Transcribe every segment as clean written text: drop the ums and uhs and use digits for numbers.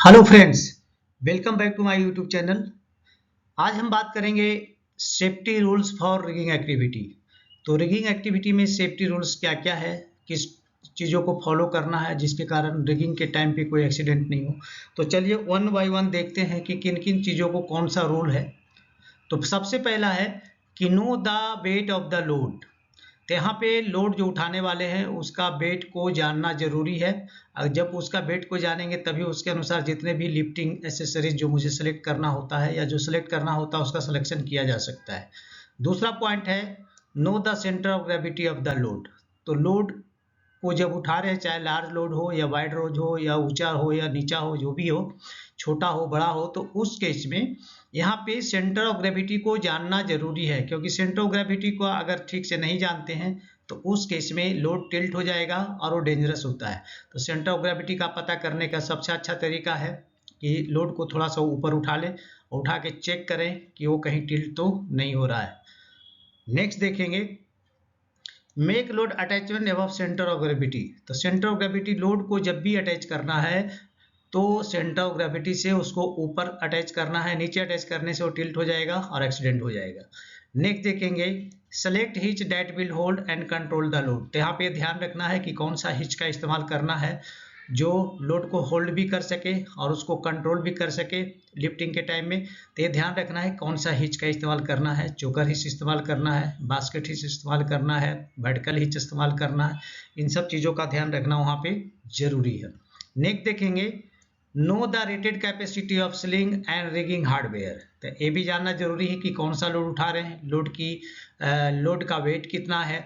Hello friends, welcome back to my YouTube channel. आज हम बात करेंगे safety rules for rigging activity. तो रिगिंग एक्टिविटी में सेफ्टी रूल्स क्या क्या है, किस चीज़ों को फॉलो करना है जिसके कारण रिगिंग के टाइम पे कोई एक्सीडेंट नहीं हो। तो चलिए वन बाय वन देखते हैं कि किन किन चीज़ों को कौन सा रूल है। तो सबसे पहला है कि know the weight of the load. तो यहाँ पे लोड जो उठाने वाले हैं उसका वेट को जानना जरूरी है। जब उसका वेट को जानेंगे तभी उसके अनुसार जितने भी लिफ्टिंग एसेसरीज जो मुझे सेलेक्ट करना होता है या जो सेलेक्ट करना होता है उसका सिलेक्शन किया जा सकता है। दूसरा पॉइंट है know the centre of gravity of the load. तो लोड को जब उठा रहे हैं, चाहे लार्ज लोड हो या वाइड लोड हो या ऊंचा हो या नीचा हो, जो भी हो, छोटा हो बड़ा हो, तो उस केस में यहाँ पे सेंटर ऑफ ग्रेविटी को जानना जरूरी है, क्योंकि सेंटर ऑफ ग्रेविटी को अगर ठीक से नहीं जानते हैं तो उस केस में लोड टिल्ट हो जाएगा और वो डेंजरस होता है। तो सेंटर ऑफ ग्रेविटी का पता करने का सबसे अच्छा तरीका है कि लोड को थोड़ा सा ऊपर उठा लें, उठा के चेक करें कि वो कहीं टिल्ट तो नहीं हो रहा है। नेक्स्ट देखेंगे make load attachment above centre of gravity. तो सेंटर ऑफ ग्रेविटी लोड को जब भी अटैच करना है तो सेंटर ऑफ ग्रेविटी से उसको ऊपर अटैच करना है, नीचे अटैच करने से वो टिल्ट हो जाएगा और एक्सीडेंट हो जाएगा। नेक्स्ट देखेंगे select hitch that will hold and control the load. तो यहाँ पे ध्यान रखना है कि कौन सा हिच का इस्तेमाल करना है जो लोड को होल्ड भी कर सके और उसको कंट्रोल भी कर सके लिफ्टिंग के टाइम में। तो ये ध्यान रखना है कौन सा हिच का इस्तेमाल करना है, चोकर हिच इस्तेमाल करना है, बास्केट हिच इस्तेमाल करना है, वर्टिकल हिच इस्तेमाल करना है। इन सब चीज़ों का ध्यान रखना वहाँ पे जरूरी है। नेक्स्ट देखेंगे know the rated capacity of sling and rigging hardware. तो ये भी जानना जरूरी है कि कौन सा लोड उठा रहे हैं, लोड का वेट कितना है,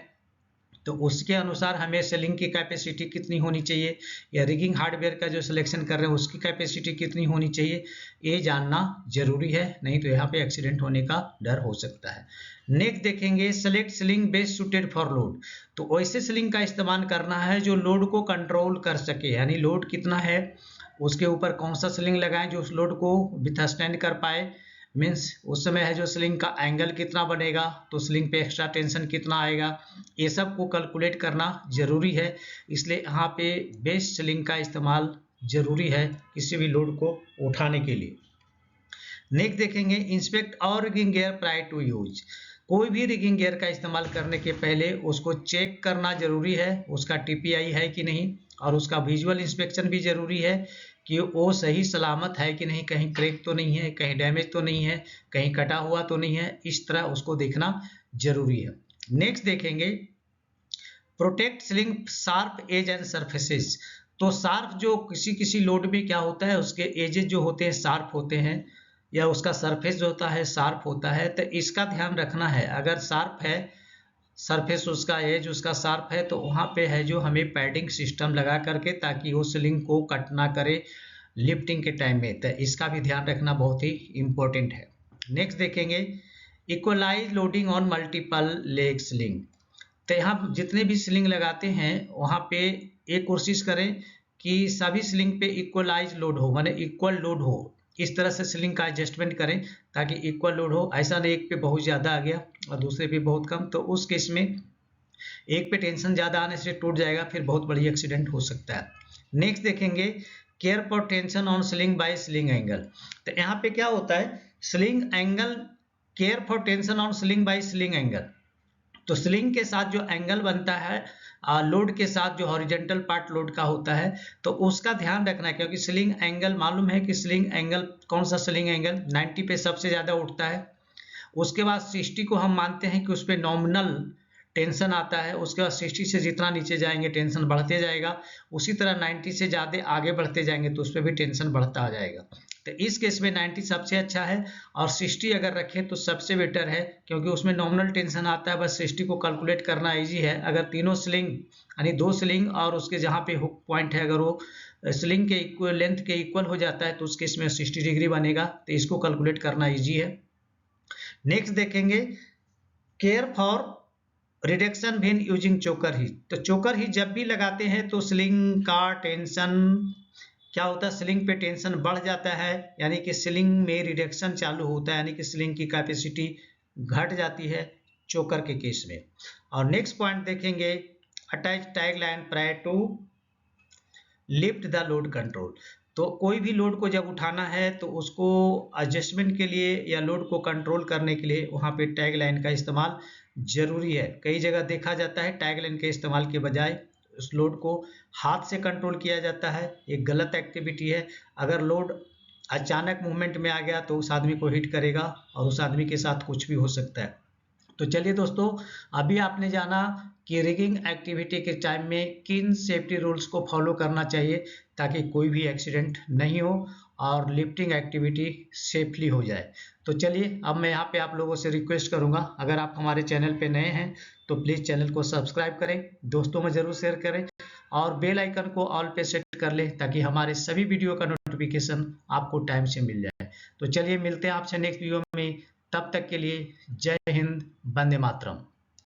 तो उसके अनुसार हमें सेलिंग की कैपेसिटी कितनी होनी चाहिए या रिगिंग हार्डवेयर का जो सिलेक्शन कर रहे हैं उसकी कैपेसिटी कितनी होनी चाहिए, ये जानना जरूरी है, नहीं तो यहाँ पे एक्सीडेंट होने का डर हो सकता है। नेक्स्ट देखेंगे select sling best suited for load. तो वैसे स्लिंग का इस्तेमाल करना है जो लोड को कंट्रोल कर सके, यानी लोड कितना है उसके ऊपर कौन सा स्लिंग लगाएं जो उस लोड को विथस्टैंड कर पाए। मीन्स उस समय है जो स्लिंग का एंगल कितना बनेगा, तो स्लिंग पे एक्स्ट्रा टेंशन कितना आएगा, ये सब को कैलकुलेट करना जरूरी है। इसलिए यहाँ पे बेस्ट स्लिंग का इस्तेमाल जरूरी है किसी भी लोड को उठाने के लिए। नेक्स्ट देखेंगे इंस्पेक्ट और rigging gear prior to use. कोई भी रिगिंग गियर का इस्तेमाल करने के पहले उसको चेक करना जरूरी है, उसका टीपीआई है कि नहीं, और उसका विजुअल इंस्पेक्शन भी जरूरी है कि वो सही सलामत है कि नहीं, कहीं क्रैक तो नहीं है, कहीं डैमेज तो नहीं है, कहीं कटा हुआ तो नहीं है, इस तरह उसको देखना जरूरी है। नेक्स्ट देखेंगे protect sling sharp edge and surfaces. तो शार्प जो किसी किसी लोड में क्या होता है उसके एजेस जो होते हैं शार्प होते हैं या उसका सरफेस जो होता है शार्प होता है, तो इसका ध्यान रखना है। अगर शार्प है सरफेस उसका एज उसका शार्प है तो वहाँ पे है जो हमें पैडिंग सिस्टम लगा करके ताकि वो स्लिंग को कट ना करे लिफ्टिंग के टाइम में, तो इसका भी ध्यान रखना बहुत ही इम्पोर्टेंट है। नेक्स्ट देखेंगे equalise loading on multiple leg sling. तो यहाँ जितने भी स्लिंग लगाते हैं वहाँ पे एक कोशिश करें कि सभी स्लिंग पे इक्वलाइज लोड हो, माने इक्वल लोड हो, इस तरह से स्लिंग का एडजस्टमेंट करें ताकि इक्वल लोड हो। ऐसा नहीं एक पे बहुत ज़्यादा आ गया और दूसरे पे बहुत कम, तो उस केस में एक पे टेंशन ज़्यादा आने से टूट जाएगा, फिर बहुत बड़ी एक्सीडेंट हो सकता है। नेक्स्ट देखेंगे care for tension on sling by sling angle. तो यहाँ पे क्या होता है sling angle, care for tension on sling by sling angle. तो स्लिंग के साथ जो एंगल बनता है लोड के साथ जो हॉरिजेंटल पार्ट लोड का होता है तो उसका ध्यान रखना है, क्योंकि स्लिंग एंगल मालूम है कि स्लिंग एंगल कौन सा स्लिंग एंगल 90 पे सबसे ज़्यादा उठता है। उसके बाद 60 को हम मानते हैं कि उस पर नॉमिनल टेंशन आता है, उसके बाद 60 से जितना नीचे जाएंगे टेंशन बढ़ते जाएगा, उसी तरह 90 से ज़्यादा आगे बढ़ते जाएंगे तो उस पर भी टेंशन बढ़ता आ जाएगा। तो इस केस में 90 सबसे अच्छा है और 60 अगर रखें तो सबसे बेटर है, क्योंकि उसमें नॉमिनल टेंशन आता है, बस 60 को कैलकुलेट करना इजी है। अगर तीनों स्लिंग यानी दो स्लिंग और उसके जहाँ पे हुक पॉइंट है अगर वो स्लिंग के इक्वल लेंथ के इक्वल हो जाता है तो उस केस में 60 डिग्री बनेगा, तो इसको कैलकुलेट करना ईजी है। नेक्स्ट देखेंगे care for reduction when using चोकर हिच। तो चोकर हिच जब भी लगाते हैं तो स्लिंग का टेंशन क्या होता है, स्लिंग पे टेंशन बढ़ जाता है, यानी कि स्लिंग में रिडक्शन चालू होता है, यानी कि स्लिंग की कैपेसिटी घट जाती है चोकर के केस में। और नेक्स्ट पॉइंट देखेंगे attach tag line prior to lift the load control. तो कोई भी लोड को जब उठाना है तो उसको एडजस्टमेंट के लिए या लोड को कंट्रोल करने के लिए वहाँ पे टैग लाइन का इस्तेमाल जरूरी है। कई जगह देखा जाता है टैग लाइन के इस्तेमाल के बजाय उस लोड को हाथ से कंट्रोल किया जाता है। एक गलत एक्टिविटी है। अगर लोड अचानक मूवमेंट में आ गया तो उस आदमी को हिट करेगा और उस आदमी के साथ कुछ भी हो सकता है। तो चलिए दोस्तों, अभी आपने जाना कि रिगिंग एक्टिविटी के टाइम में किन सेफ्टी रूल्स को फॉलो करना चाहिए ताकि कोई भी एक्सीडेंट नहीं हो और लिफ्टिंग एक्टिविटी सेफली हो जाए। तो चलिए, अब मैं यहाँ पे आप लोगों से रिक्वेस्ट करूँगा, अगर आप हमारे चैनल पे नए हैं तो प्लीज़ चैनल को सब्सक्राइब करें, दोस्तों में ज़रूर शेयर करें और बेल आइकन को ऑल पे सेट कर लें ताकि हमारे सभी वीडियो का नोटिफिकेशन आपको टाइम से मिल जाए। तो चलिए, मिलते हैं आपसे नेक्स्ट वीडियो में। तब तक के लिए जय हिंद, वंदे मातरम।